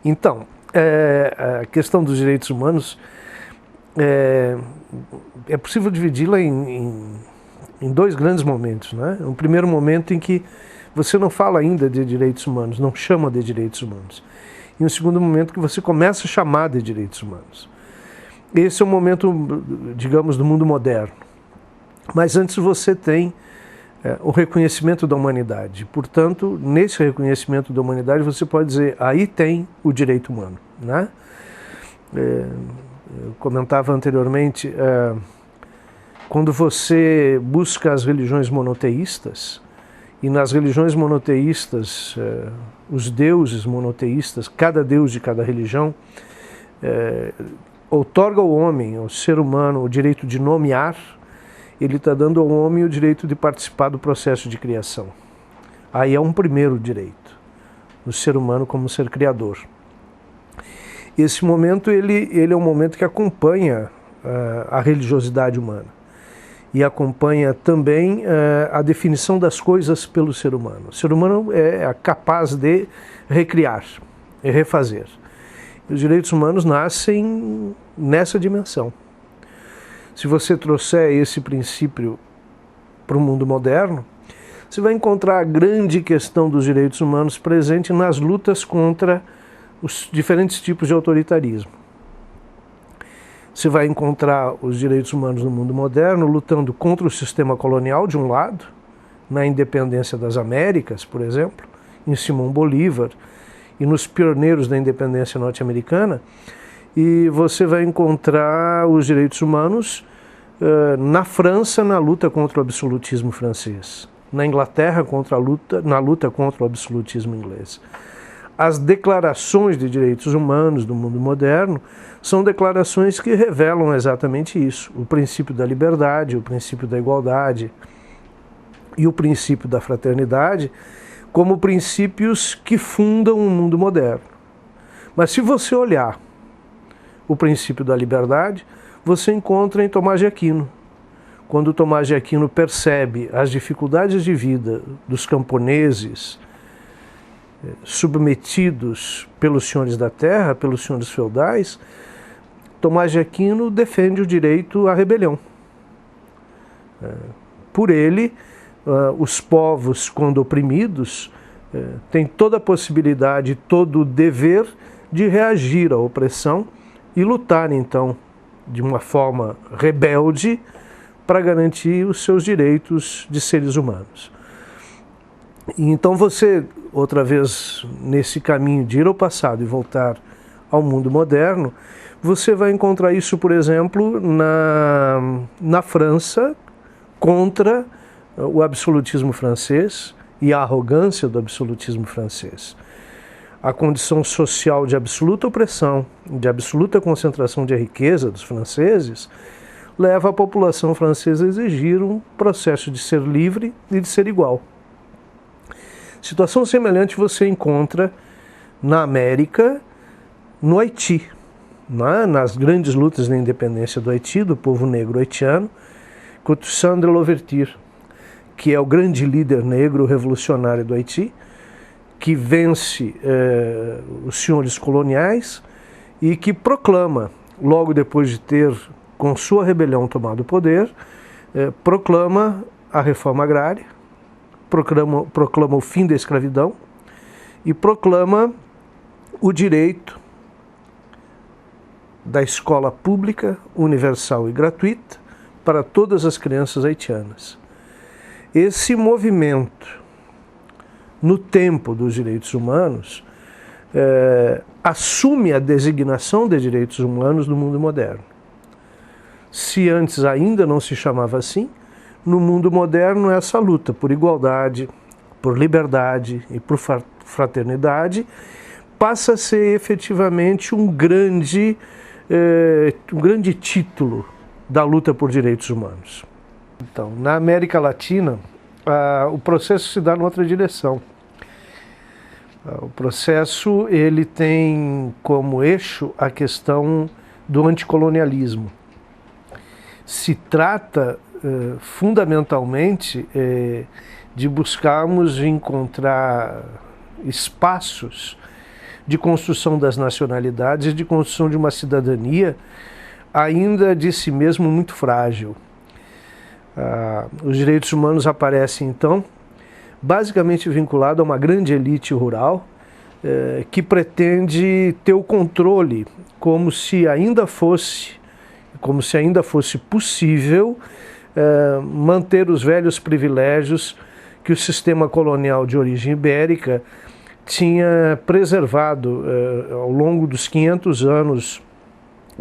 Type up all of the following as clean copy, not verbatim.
Então, a questão dos direitos humanos é possível dividi-la em dois grandes momentos, né? Um primeiro momento em que você não fala ainda de direitos humanos, não chama de direitos humanos. E um segundo momento que você começa a chamar de direitos humanos. Esse é o momento, digamos, do mundo moderno. Mas antes você tem o reconhecimento da humanidade. Portanto, nesse reconhecimento da humanidade, você pode dizer, aí tem o direito humano, né? Eu comentava anteriormente, quando você busca as religiões monoteístas, e nas religiões monoteístas, os deuses monoteístas, cada deus de cada religião, outorga ao homem, ao ser humano, o direito de nomear. Ele está dando ao homem o direito de participar do processo de criação. Aí é um primeiro direito, o ser humano como ser criador. Esse momento ele é um momento que acompanha a religiosidade humana e acompanha também a definição das coisas pelo ser humano. O ser humano é capaz de recriar, refazer. E os direitos humanos nascem nessa dimensão. Se você trouxer esse princípio para o mundo moderno, você vai encontrar a grande questão dos direitos humanos presente nas lutas contra os diferentes tipos de autoritarismo. Você vai encontrar os direitos humanos no mundo moderno lutando contra o sistema colonial, de um lado, na independência das Américas, por exemplo, em Simão Bolívar, e nos pioneiros da independência norte-americana, e você vai encontrar os direitos humanos na França, na luta contra o absolutismo francês, na Inglaterra, na luta contra o absolutismo inglês. As declarações de direitos humanos do mundo moderno são declarações que revelam exatamente isso, o princípio da liberdade, o princípio da igualdade e o princípio da fraternidade, como princípios que fundam o mundo moderno. Mas se você olhar o princípio da liberdade, você encontra em Tomás de Aquino. Quando Tomás de Aquino percebe as dificuldades de vida dos camponeses submetidos pelos senhores da terra, pelos senhores feudais, Tomás de Aquino defende o direito à rebelião. Por ele, os povos, quando oprimidos, têm toda a possibilidade, todo o dever de reagir à opressão e lutar, então, de uma forma rebelde para garantir os seus direitos de seres humanos. E então você, outra vez, nesse caminho de ir ao passado e voltar ao mundo moderno, você vai encontrar isso, por exemplo, na França, contra o absolutismo francês e a arrogância do absolutismo francês. A condição social de absoluta opressão, de absoluta concentração de riqueza dos franceses, leva a população francesa a exigir um processo de ser livre e de ser igual. Situação semelhante você encontra na América, no Haiti, nas grandes lutas da independência do Haiti, do povo negro haitiano, com Toussaint Louverture, que é o grande líder negro revolucionário do Haiti, que vence os senhores coloniais e que proclama, logo depois de ter, com sua rebelião, tomado o poder, proclama a reforma agrária, proclama o fim da escravidão e proclama o direito da escola pública, universal e gratuita para todas as crianças haitianas. Esse movimento, no tempo dos direitos humanos, assume a designação de direitos humanos no mundo moderno. Se antes ainda não se chamava assim, no mundo moderno essa luta por igualdade, por liberdade e por fraternidade passa a ser efetivamente um grande título da luta por direitos humanos. Então, na América Latina, o processo se dá em outra direção. O processo ele tem como eixo a questão do anticolonialismo. Se trata fundamentalmente de buscarmos encontrar espaços de construção das nacionalidades e de construção de uma cidadania ainda de si mesmo muito frágil. Os direitos humanos aparecem, então, basicamente vinculado a uma grande elite rural que pretende ter o controle, como se ainda fosse possível manter os velhos privilégios que o sistema colonial de origem ibérica tinha preservado ao longo dos 500 anos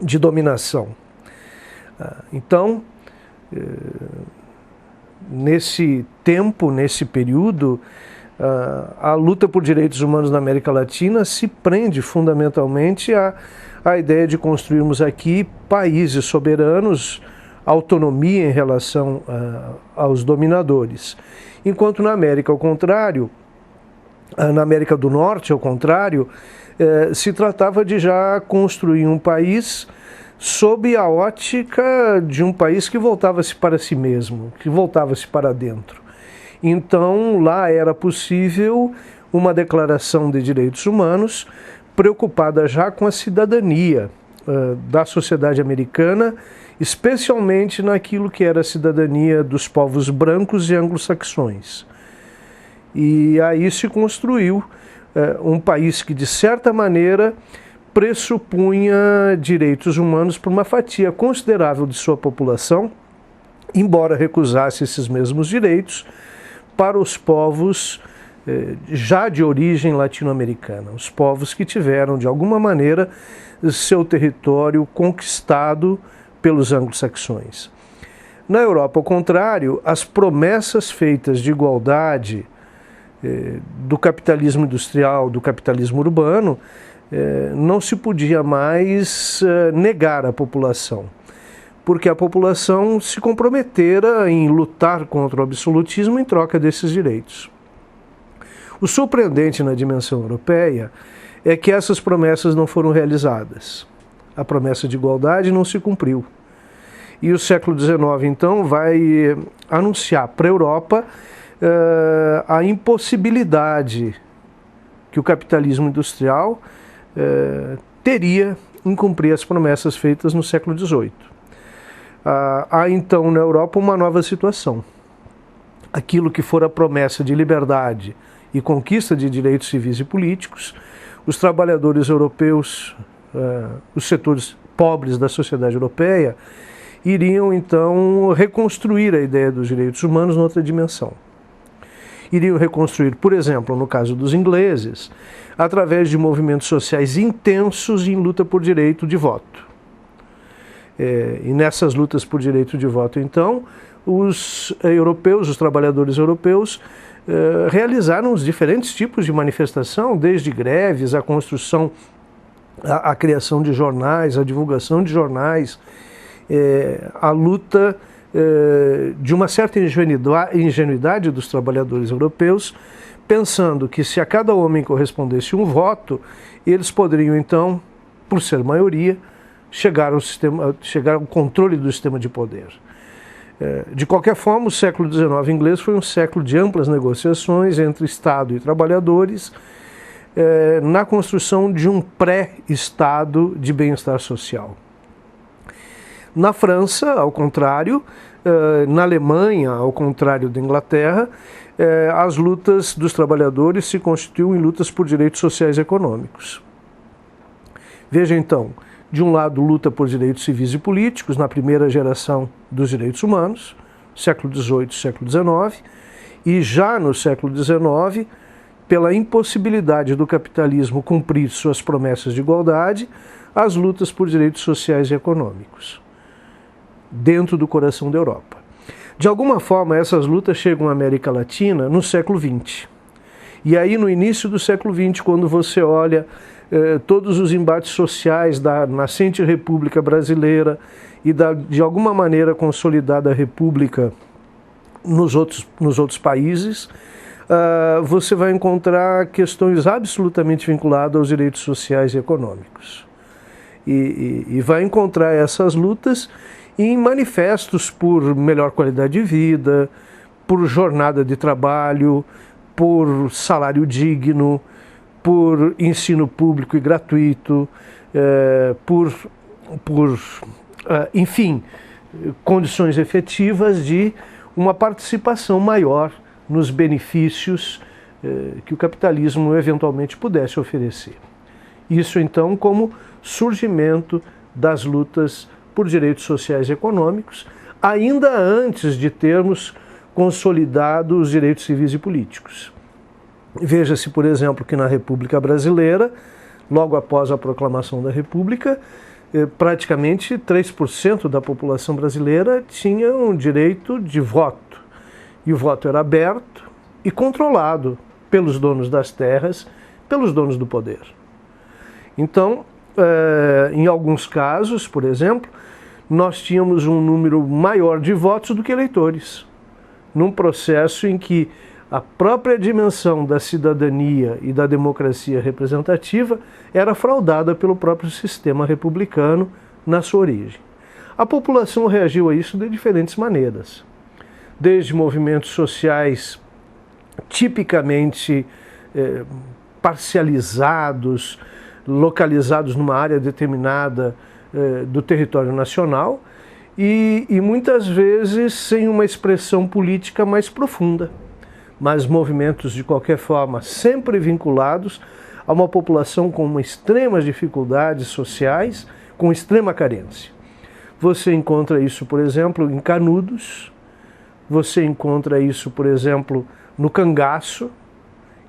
de dominação. Então, nesse tempo, nesse período, a luta por direitos humanos na América Latina se prende fundamentalmente à ideia de construirmos aqui países soberanos, autonomia em relação aos dominadores. Enquanto na América, ao contrário, na América do Norte, ao contrário, se tratava de já construir um país sob a ótica de um país que voltava-se para si mesmo, que voltava-se para dentro. Então, lá era possível uma declaração de direitos humanos preocupada já com a cidadania da sociedade americana, especialmente naquilo que era a cidadania dos povos brancos e anglo-saxões. E aí se construiu um país que, de certa maneira, pressupunha direitos humanos para uma fatia considerável de sua população, embora recusasse esses mesmos direitos para os povos já de origem latino-americana, os povos que tiveram, de alguma maneira, seu território conquistado pelos anglo-saxões. Na Europa, ao contrário, as promessas feitas de igualdade do capitalismo industrial, do capitalismo urbano, não se podia mais negar à população, porque a população se comprometera em lutar contra o absolutismo em troca desses direitos. O surpreendente na dimensão europeia é que essas promessas não foram realizadas. A promessa de igualdade não se cumpriu. E o século XIX, então, vai anunciar para a Europa a impossibilidade que o capitalismo industrial teria em cumprir as promessas feitas no século XVIII. Há então na Europa uma nova situação. Aquilo que for a promessa de liberdade e conquista de direitos civis e políticos, os trabalhadores europeus, os setores pobres da sociedade europeia, iriam então reconstruir a ideia dos direitos humanos noutra dimensão. Iriam reconstruir, por exemplo, no caso dos ingleses, através de movimentos sociais intensos em luta por direito de voto. E nessas lutas por direito de voto, então, os europeus, os trabalhadores europeus, realizaram os diferentes tipos de manifestação, desde greves, a construção, a criação de jornais, a divulgação de jornais, a luta de uma certa ingenuidade dos trabalhadores europeus, pensando que se a cada homem correspondesse um voto, eles poderiam então, por ser maioria, chegar ao controle do sistema de poder. De qualquer forma, o século XIX inglês foi um século de amplas negociações entre Estado e trabalhadores na construção de um pré-estado de bem-estar social. Na França, ao contrário, na Alemanha, ao contrário da Inglaterra, as lutas dos trabalhadores se constituem em lutas por direitos sociais e econômicos. Veja então, de um lado, luta por direitos civis e políticos, na primeira geração dos direitos humanos, século XVIII, século XIX, e já no século XIX, pela impossibilidade do capitalismo cumprir suas promessas de igualdade, as lutas por direitos sociais e econômicos, dentro do coração da Europa. De alguma forma, essas lutas chegam à América Latina no século XX. E aí, no início do século XX, quando você olha todos os embates sociais da nascente República Brasileira e da, de alguma maneira, consolidada República nos outros países, você vai encontrar questões absolutamente vinculadas aos direitos sociais e econômicos. E vai encontrar essas lutas em manifestos por melhor qualidade de vida, por jornada de trabalho, por salário digno, por ensino público e gratuito, enfim, condições efetivas de uma participação maior nos benefícios que o capitalismo eventualmente pudesse oferecer. Isso, então, como surgimento das lutas por direitos sociais e econômicos, ainda antes de termos consolidado os direitos civis e políticos. Veja-se, por exemplo, que na República Brasileira, logo após a proclamação da República, praticamente 3% da população brasileira tinha um direito de voto. E o voto era aberto e controlado pelos donos das terras, pelos donos do poder. Então, em alguns casos, por exemplo, nós tínhamos um número maior de votos do que eleitores, num processo em que a própria dimensão da cidadania e da democracia representativa era fraudada pelo próprio sistema republicano na sua origem. A população reagiu a isso de diferentes maneiras, desde movimentos sociais tipicamente parcializados, localizados numa área determinada do território nacional e muitas vezes sem uma expressão política mais profunda, mas movimentos de qualquer forma sempre vinculados a uma população com extremas dificuldades sociais, com extrema carência. Você encontra isso, por exemplo, em Canudos, você encontra isso, por exemplo, no Cangaço,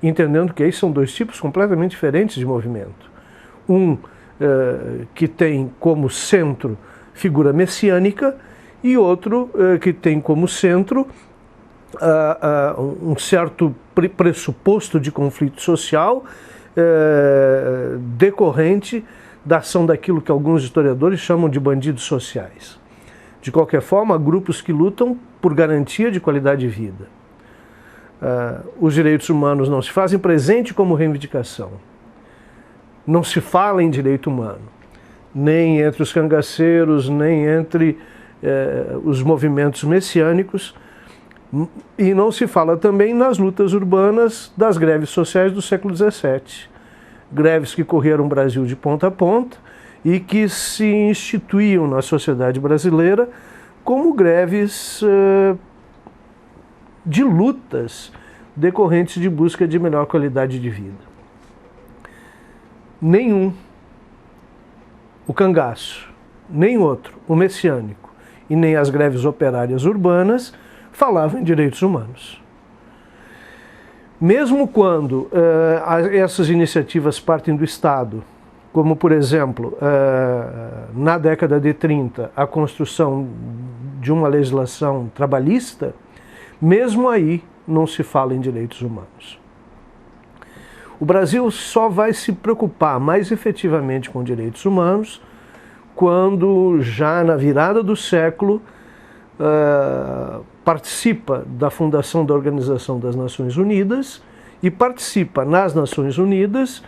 entendendo que aí são dois tipos completamente diferentes de movimento. Um que tem como centro figura messiânica e outro que tem como centro um certo pressuposto de conflito social decorrente da ação daquilo que alguns historiadores chamam de bandidos sociais. De qualquer forma, grupos que lutam por garantia de qualidade de vida. Os direitos humanos não se fazem presente como reivindicação. Não se fala em direito humano, nem entre os cangaceiros, nem entre os movimentos messiânicos, e não se fala também nas lutas urbanas das greves sociais do século XVII. Greves que correram o Brasil de ponta a ponta e que se instituíam na sociedade brasileira como greves de lutas decorrentes de busca de melhor qualidade de vida. Nenhum, o cangaço, nem outro, o messiânico, e nem as greves operárias urbanas falavam em direitos humanos. Mesmo quando essas iniciativas partem do Estado, como, por exemplo, na década de 30, a construção de uma legislação trabalhista, mesmo aí não se fala em direitos humanos. O Brasil só vai se preocupar mais efetivamente com direitos humanos quando, já na virada do século, participa da fundação da Organização das Nações Unidas e participa nas Nações Unidas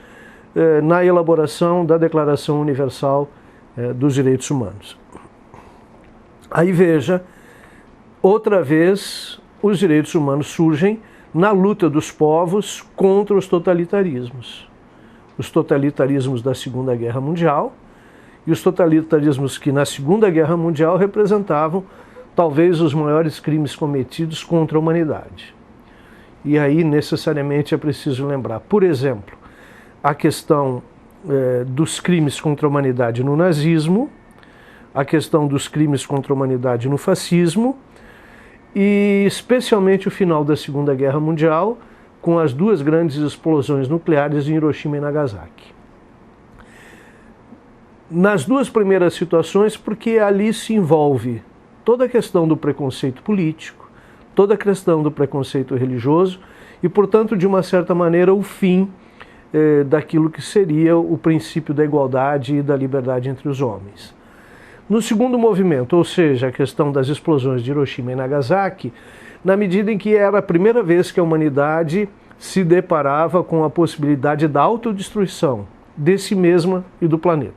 na elaboração da Declaração Universal dos Direitos Humanos. Aí veja, outra vez, os direitos humanos surgem na luta dos povos contra os totalitarismos. Os totalitarismos da Segunda Guerra Mundial e os totalitarismos que na Segunda Guerra Mundial representavam talvez os maiores crimes cometidos contra a humanidade. E aí necessariamente é preciso lembrar, por exemplo, a questão dos crimes contra a humanidade no nazismo, a questão dos crimes contra a humanidade no fascismo, e especialmente o final da Segunda Guerra Mundial, com as duas grandes explosões nucleares em Hiroshima e Nagasaki. Nas duas primeiras situações, porque ali se envolve toda a questão do preconceito político, toda a questão do preconceito religioso e, portanto, de uma certa maneira, o fim daquilo que seria o princípio da igualdade e da liberdade entre os homens. No segundo movimento, ou seja, a questão das explosões de Hiroshima e Nagasaki, na medida em que era a primeira vez que a humanidade se deparava com a possibilidade da autodestruição de si mesma e do planeta.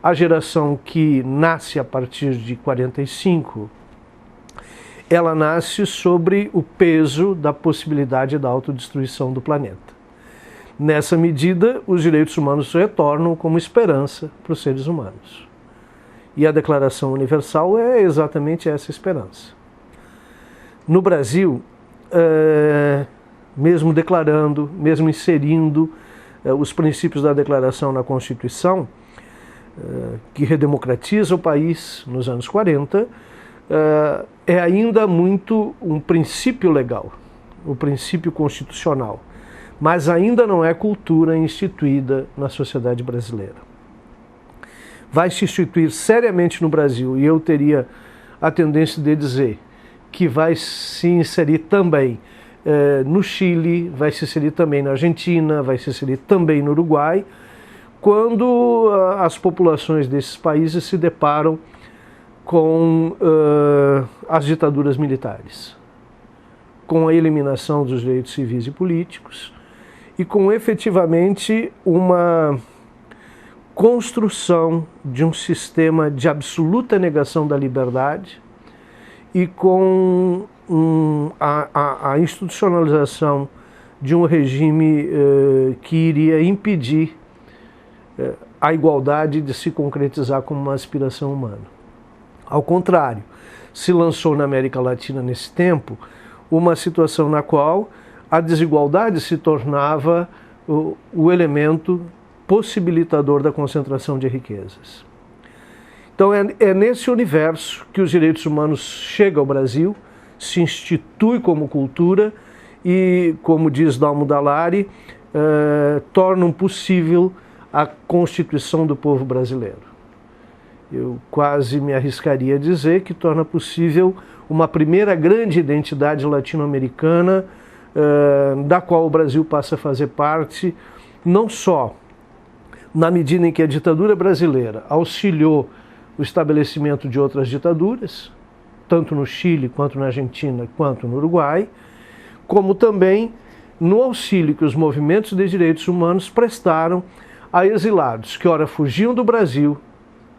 A geração que nasce a partir de 45, ela nasce sobre o peso da possibilidade da autodestruição do planeta. Nessa medida, os direitos humanos retornam como esperança para os seres humanos. E a Declaração Universal é exatamente essa esperança. No Brasil, mesmo declarando, mesmo inserindo os princípios da Declaração na Constituição, que redemocratiza o país nos anos 40, é ainda muito um princípio legal, o princípio constitucional, mas ainda não é cultura instituída na sociedade brasileira. Vai se instituir seriamente no Brasil, e eu teria a tendência de dizer que vai se inserir também no Chile, vai se inserir também na Argentina, vai se inserir também no Uruguai, quando as populações desses países se deparam com as ditaduras militares, com a eliminação dos direitos civis e políticos e com efetivamente uma construção de um sistema de absoluta negação da liberdade e com a institucionalização de um regime que iria impedir a igualdade de se concretizar como uma aspiração humana. Ao contrário, se lançou na América Latina nesse tempo uma situação na qual a desigualdade se tornava o elemento possibilitador da concentração de riquezas. Então é nesse universo que os direitos humanos chegam ao Brasil, se institui como cultura e, como diz Dalmo Dallari, tornam possível a constituição do povo brasileiro. Eu quase me arriscaria a dizer que torna possível uma primeira grande identidade latino-americana, da qual o Brasil passa a fazer parte, não só na medida em que a ditadura brasileira auxiliou o estabelecimento de outras ditaduras, tanto no Chile, quanto na Argentina, quanto no Uruguai, como também no auxílio que os movimentos de direitos humanos prestaram a exilados que ora fugiam do Brasil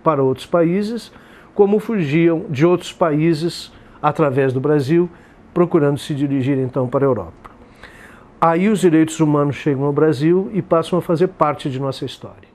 para outros países, como fugiam de outros países através do Brasil, procurando se dirigir então para a Europa. Aí os direitos humanos chegam ao Brasil e passam a fazer parte de nossa história.